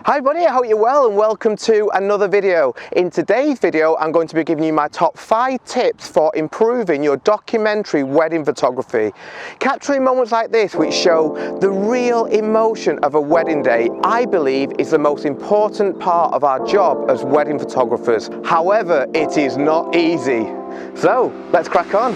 Hi buddy, I hope you're well and welcome to another video. In today's video I'm going to be giving you my top 5 tips for improving your documentary wedding photography. Capturing moments like this which show the real emotion of a wedding day, I believe is the most important part of our job as wedding photographers. However, it is not easy. So let's crack on.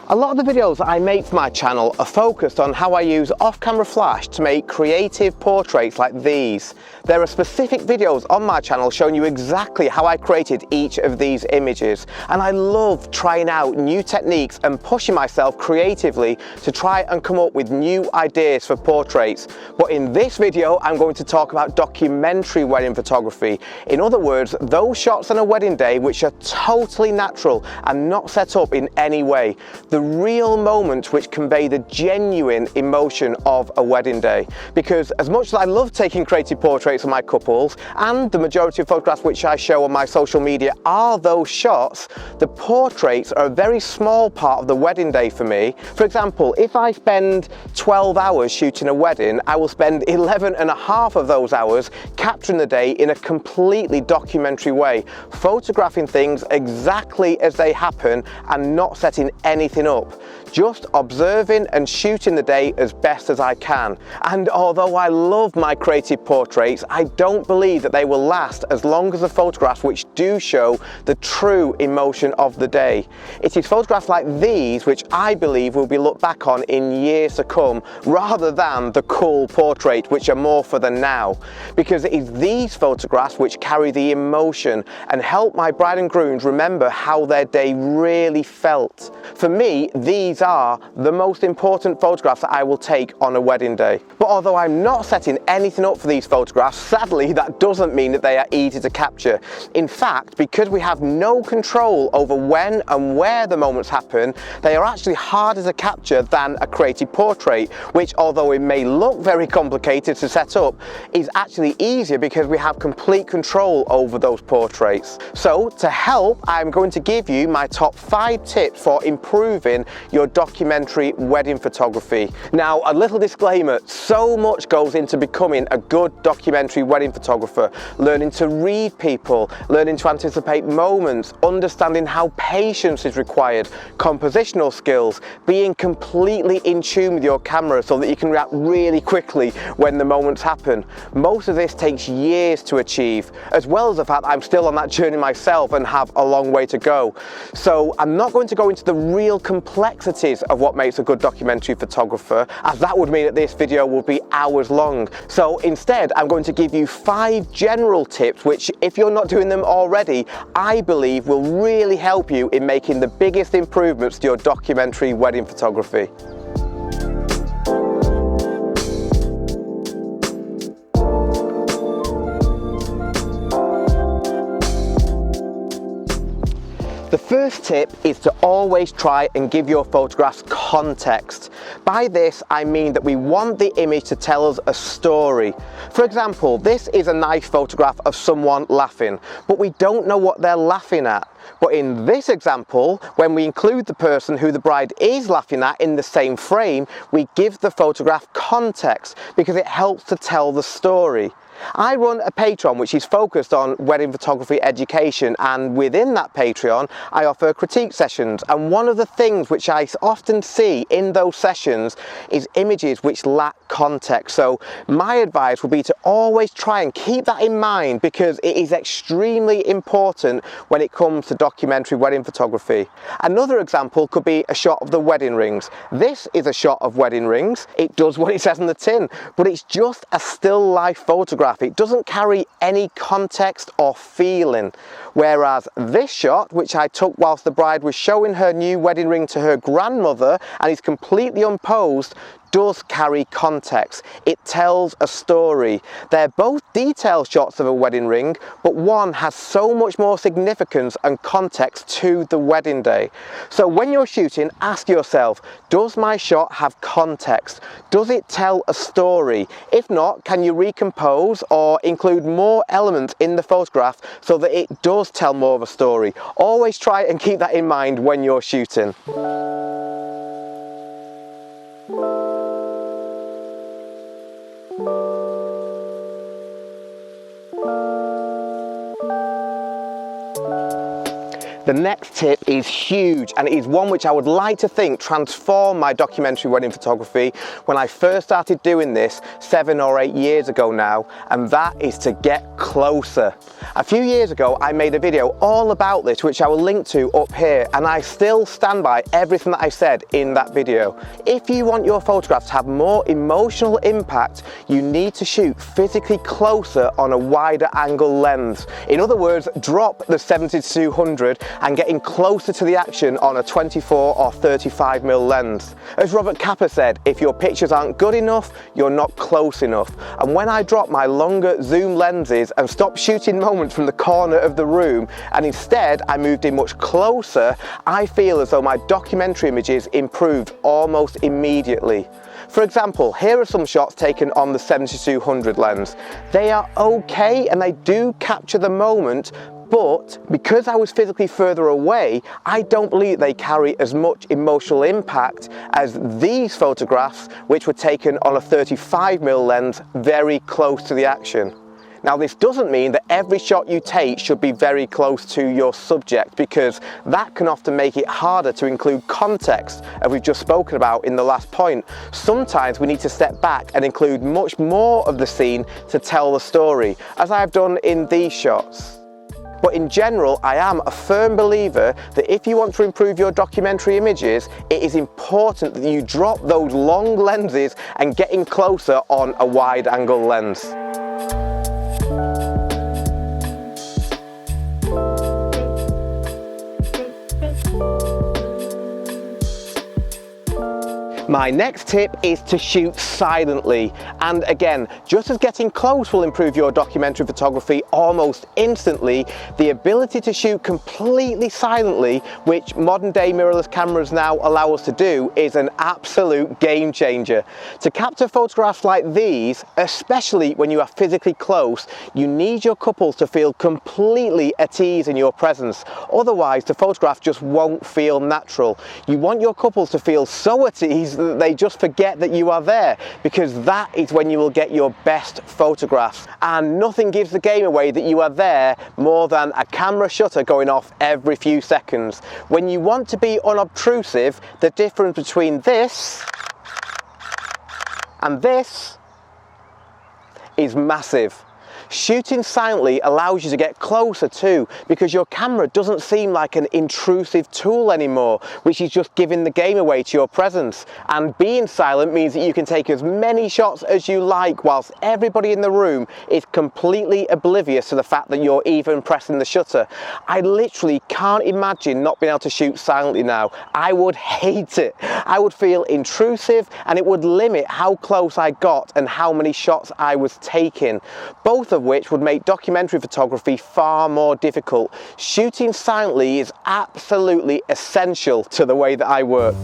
A lot of the videos that I make for my channel are focused on how I use off-camera flash to make creative portraits like these. There are specific videos on my channel showing you exactly how I created each of these images, and I love trying out new techniques and pushing myself creatively to try and come up with new ideas for portraits. But in this video I'm going to talk about documentary wedding photography. In other words, those shots on a wedding day which are totally natural and not set up in any way. The real moments which convey the genuine emotion of a wedding day. Because as much as I love taking creative portraits of my couples, and the majority of photographs which I show on my social media are those shots, the portraits are a very small part of the wedding day for me. For example, if I spend 12 hours shooting a wedding, I will spend 11 and a half of those hours capturing the day in a completely documentary way, photographing things exactly as they happen and not setting anything up, just observing and shooting the day as best as I can. And although I love my creative portraits, I don't believe that they will last as long as the photographs which do show the true emotion of the day. It is photographs like these which I believe will be looked back on in years to come, rather than the cool portrait which are more for the now. Because it is these photographs which carry the emotion and help my bride and grooms remember how their day really felt. For me, these are the most important photographs that I will take on a wedding day. But although I'm not setting anything up for these photographs, sadly that doesn't mean that they are easy to capture. In fact, because we have no control over when and where the moments happen, they are actually harder to capture than a creative portrait, which, although it may look very complicated to set up, is actually easier because we have complete control over those portraits. So to help, I'm going to give you my top 5 tips for improving your documentary wedding photography. Now, a little disclaimer, so much goes into becoming a good documentary wedding photographer. Learning to read people, learning to anticipate moments, understanding how patience is required, compositional skills, being completely in tune with your camera so that you can react really quickly when the moments happen. Most of this takes years to achieve, as well as the fact that I'm still on that journey myself and have a long way to go. So I'm not going to go into the real complexities of what makes a good documentary photographer, as that would mean that this video will be hours long. So instead, I'm going to give you 5 general tips which, if you're not doing them already, I believe will really help you in making the biggest improvements to your documentary wedding photography. The first tip is to always try and give your photographs context. By this I mean that we want the image to tell us a story. For example, this is a nice photograph of someone laughing, but we don't know what they're laughing at. But in this example, when we include the person who the bride is laughing at in the same frame, we give the photograph context because it helps to tell the story. I run a Patreon which is focused on wedding photography education, and within that Patreon I offer critique sessions, and one of the things which I often see in those sessions is images which lack context. So my advice would be to always try and keep that in mind, because it is extremely important when it comes to documentary wedding photography. Another example could be a shot of the wedding rings. This is a shot of wedding rings. It does what it says on the tin, but it's just a still life photograph. It doesn't carry any context or feeling. Whereas this shot, which I took whilst the bride was showing her new wedding ring to her grandmother and is completely unposed, does carry context. It tells a story. They're both detailed shots of a wedding ring, but one has so much more significance and context to the wedding day. So when you're shooting, ask yourself, does my shot have context? Does it tell a story? If not, can you recompose or include more elements in the photograph so that it does tell more of a story? Always try and keep that in mind when you're shooting. The next tip is huge, and it is one which I would like to think transformed my documentary wedding photography when I first started doing this 7 or 8 years ago now, and that is to get closer. A few years ago I made a video all about this which I will link to up here, and I still stand by everything that I said in that video. If you want your photographs to have more emotional impact, you need to shoot physically closer on a wider angle lens. In other words, drop the 70-200 and getting closer to the action on a 24 or 35mm lens. As Robert Capa said, if your pictures aren't good enough, you're not close enough. And when I dropped my longer zoom lenses and stopped shooting moments from the corner of the room, and instead I moved in much closer, I feel as though my documentary images improved almost immediately. For example, here are some shots taken on the 70-200 lens. They are okay and they do capture the moment, but because I was physically further away, I don't believe they carry as much emotional impact as these photographs, which were taken on a 35mm lens very close to the action. Now, this doesn't mean that every shot you take should be very close to your subject, because that can often make it harder to include context, as we've just spoken about in the last point. Sometimes we need to step back and include much more of the scene to tell the story, as I have done in these shots. But in general, I am a firm believer that if you want to improve your documentary images, it is important that you drop those long lenses and get in closer on a wide angle lens. My next tip is to shoot silently, and again, just as getting close will improve your documentary photography almost instantly, the ability to shoot completely silently, which modern day mirrorless cameras now allow us to do, is an absolute game changer. To capture photographs like these, especially when you are physically close, you need your couples to feel completely at ease in your presence. Otherwise, the photograph just won't feel natural. You want your couples to feel so at ease that they just forget that you are there, because that is when you will get your best photographs. And nothing gives the game away that you are there more than a camera shutter going off every few seconds. When you want to be unobtrusive, the difference between this and this is massive. Shooting silently allows you to get closer too, because your camera doesn't seem like an intrusive tool anymore, which is just giving the game away to your presence. And being silent means that you can take as many shots as you like whilst everybody in the room is completely oblivious to the fact that you're even pressing the shutter. I literally can't imagine not being able to shoot silently now. I would hate it. I would feel intrusive, and it would limit how close I got and how many shots I was taking, both of which would make documentary photography far more difficult. Shooting silently is absolutely essential to the way that I work.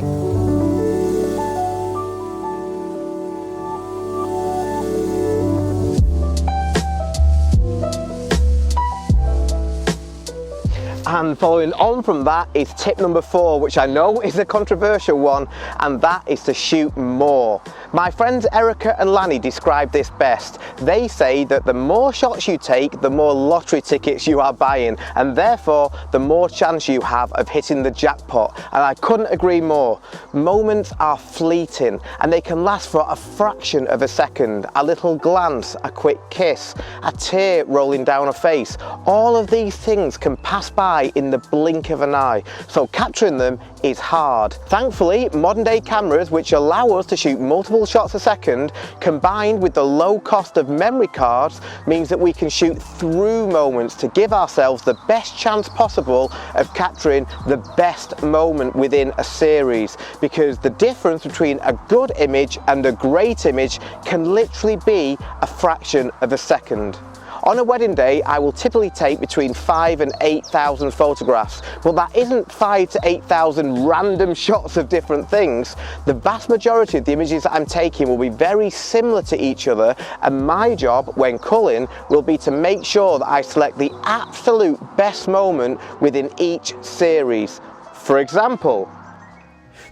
And following on from that is tip number 4, which I know is a controversial one, and that is to shoot more. My friends Erica and Lanny describe this best. They say that the more shots you take, the more lottery tickets you are buying, and therefore the more chance you have of hitting the jackpot. And I couldn't agree more. Moments are fleeting, and they can last for a fraction of a second. A little glance, a quick kiss, a tear rolling down a face. All of these things can pass by eye in the blink of an eye, so capturing them is hard. Thankfully, modern day cameras which allow us to shoot multiple shots a second, combined with the low cost of memory cards, means that we can shoot through moments to give ourselves the best chance possible of capturing the best moment within a series, because the difference between a good image and a great image can literally be a fraction of a second. On a wedding day, I will typically take between 5,000 and 8,000 photographs, but that isn't 5,000 to 8,000 random shots of different things. The vast majority of the images that I'm taking will be very similar to each other, and my job when culling will be to make sure that I select the absolute best moment within each series. For example,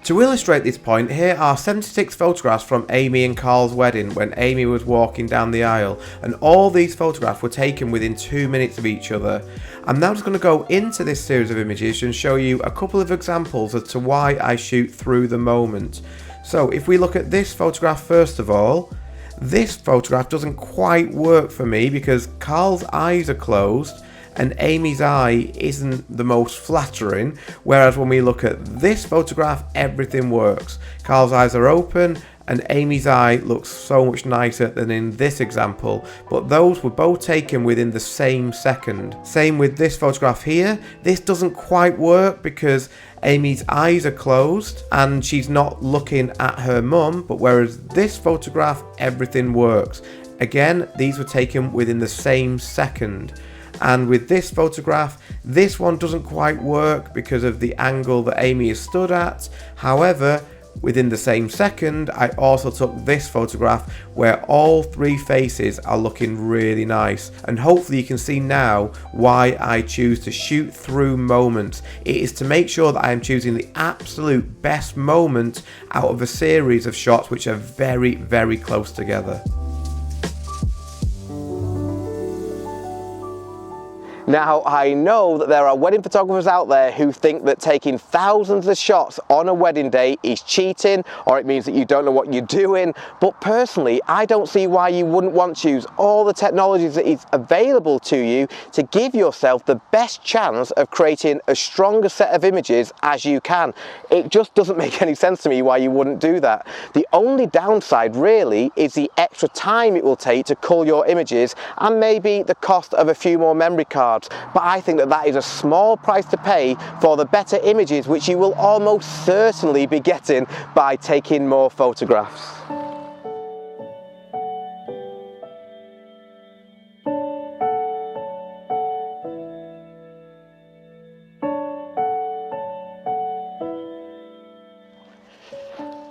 to illustrate this point, here are 76 photographs from Amy and Carl's wedding when Amy was walking down the aisle, and all these photographs were taken within 2 minutes of each other. I'm now just going to go into this series of images and show you a couple of examples as to why I shoot through the moment. So if we look at this photograph first of all, this photograph doesn't quite work for me because Carl's eyes are closed and Amy's eye isn't the most flattering, whereas when we look at this photograph, everything works. Carl's eyes are open and Amy's eye looks so much nicer than in this example, but those were both taken within the same second. Same with this photograph here. This doesn't quite work because Amy's eyes are closed and she's not looking at her mum, but whereas this photograph, everything works. Again, these were taken within the same second. And with this photograph, this one doesn't quite work because of the angle that Amy is stood at. However, within the same second, I also took this photograph where all three faces are looking really nice. And hopefully you can see now why I choose to shoot through moments. It is to make sure that I am choosing the absolute best moment out of a series of shots which are very, very close together. Now, I know that there are wedding photographers out there who think that taking thousands of shots on a wedding day is cheating, or it means that you don't know what you're doing, but personally, I don't see why you wouldn't want to use all the technologies that is available to you to give yourself the best chance of creating a stronger set of images as you can. It just doesn't make any sense to me why you wouldn't do that. The only downside really is the extra time it will take to cull your images and maybe the cost of a few more memory cards. But I think that that is a small price to pay for the better images which you will almost certainly be getting by taking more photographs.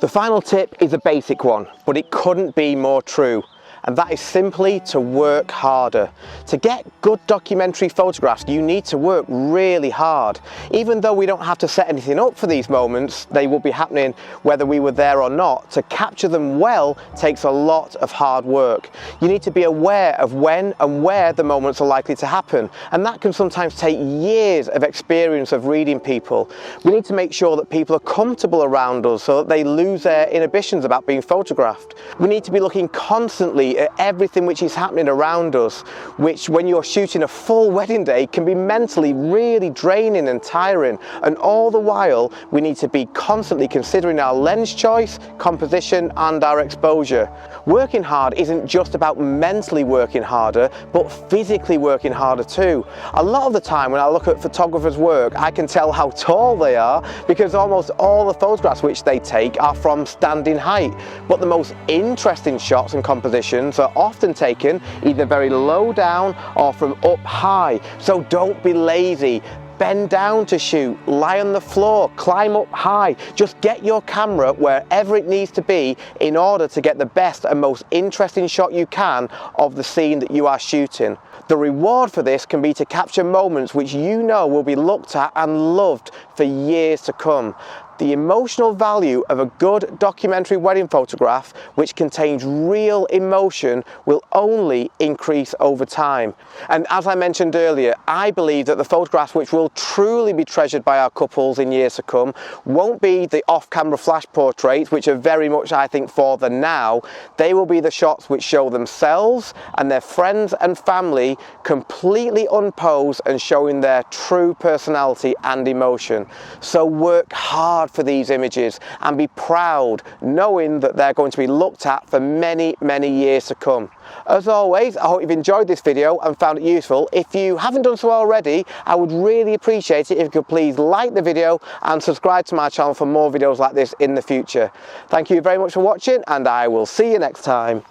The final tip is a basic one, but it couldn't be more true. And that is simply to work harder. To get good documentary photographs, you need to work really hard. Even though we don't have to set anything up for these moments, they will be happening whether we were there or not. To capture them well takes a lot of hard work. You need to be aware of when and where the moments are likely to happen. And that can sometimes take years of experience of reading people. We need to make sure that people are comfortable around us so that they lose their inhibitions about being photographed. We need to be looking constantly at everything which is happening around us, which when you're shooting a full wedding day can be mentally really draining and tiring. And all the while we need to be constantly considering our lens choice, composition and our exposure. Working hard isn't just about mentally working harder, but physically working harder too. A lot of the time when I look at photographers' work, I can tell how tall they are because almost all the photographs which they take are from standing height. But the most interesting shots and compositions are often taken either very low down or from up high. So don't be lazy. Bend down to shoot, lie on the floor, climb up high. Just get your camera wherever it needs to be in order to get the best and most interesting shot you can of the scene that you are shooting. The reward for this can be to capture moments which you know will be looked at and loved for years to come. The emotional value of a good documentary wedding photograph, which contains real emotion, will only increase over time. And as I mentioned earlier, I believe that the photographs which will truly be treasured by our couples in years to come won't be the off-camera flash portraits, which are very much, I think, for the now. They will be the shots which show themselves and their friends and family completely unposed and showing their true personality and emotion. So work hard for these images and be proud knowing that they're going to be looked at for many, many years to come. As always, I hope you've enjoyed this video and found it useful. If you haven't done so already, I would really appreciate it if you could please like the video and subscribe to my channel for more videos like this in the future. Thank you very much for watching, and I will see you next time.